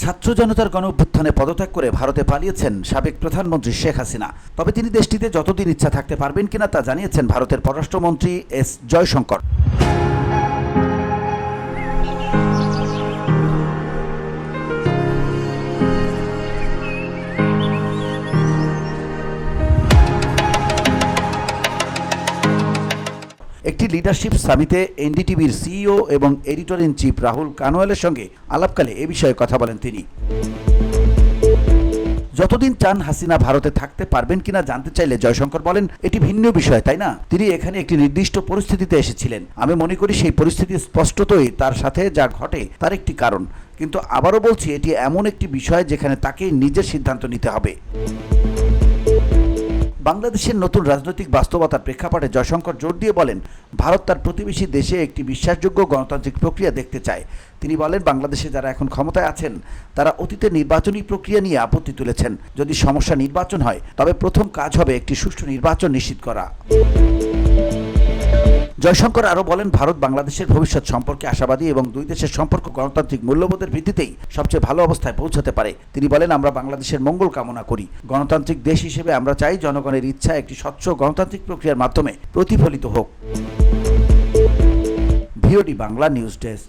ছাত্র জনতার গণ অভ্যুত্থানে পদত্যাগ করে ভারতে পালিয়েছেন সাবেক প্রধানমন্ত্রী শেখ হাসিনা। তবে তিনি দেশটিতে যতদিন ইচ্ছা থাকতে পারবেন কিনা তা জানিয়েছেন ভারতের পররাষ্ট্রমন্ত্রী এস জয়শঙ্কর। একটি লিডারশিপ সামিটে এনডিটিভির সিইও এবং এডিটর ইন চিফ রাহুল কানওয়ালের সঙ্গে আলাপকালে এ বিষয়ে কথা বলেন তিনি। যতদিন চান হাসিনা ভারতে থাকতে পারবেন কিনা জানতে চাইলে জয়শঙ্কর বলেন, এটি ভিন্ন বিষয়, তাই না? তিনি এখানে একটি নির্দিষ্ট পরিস্থিতিতে এসেছিলেন। আমি মনে করি সেই পরিস্থিতি স্পষ্টতই তার সাথে যা ঘটে তার একটি কারণ। কিন্তু আবারও বলছি, এটি এমন একটি বিষয় যেখানে তাকে নিজের সিদ্ধান্ত নিতে হবে। বাংলাদেশের নতুন রাজনৈতিক বাস্তবতার প্রেক্ষাপটে জয়শঙ্কর জোর দিয়ে বলেন, ভারত তার প্রতিবেশী দেশে একটি বিশ্বাসযোগ্য গণতান্ত্রিক প্রক্রিয়া দেখতে চায়। তিনি বলেন, বাংলাদেশে যারা এখন ক্ষমতায় আছেন তারা অতীতের নির্বাচনী প্রক্রিয়া নিয়ে আপত্তি তুলেছেন। যদি সমস্যা নির্বাচন হয় তবে প্রথম কাজ হবে একটি সুষ্ঠু নির্বাচন নিশ্চিত করা। জয়শঙ্কর আরও বলেন, ভারত বাংলাদেশের ভবিষ্যৎ সম্পর্কে আশাবাদী এবং দুই দেশের সম্পর্ক গণতান্ত্রিক মূল্যবোধের ভিত্তিতেই সবচেয়ে ভালো অবস্থায় পৌঁছাতে পারে। তিনি বলেন, আমরা বাংলাদেশের মঙ্গল কামনা করি। গণতান্ত্রিক দেশ হিসেবে আমরা চাই জনগণের ইচ্ছা একটি স্বচ্ছ গণতান্ত্রিক প্রক্রিয়ার মাধ্যমে প্রতিফলিত হোক। VOD Bangla news desk.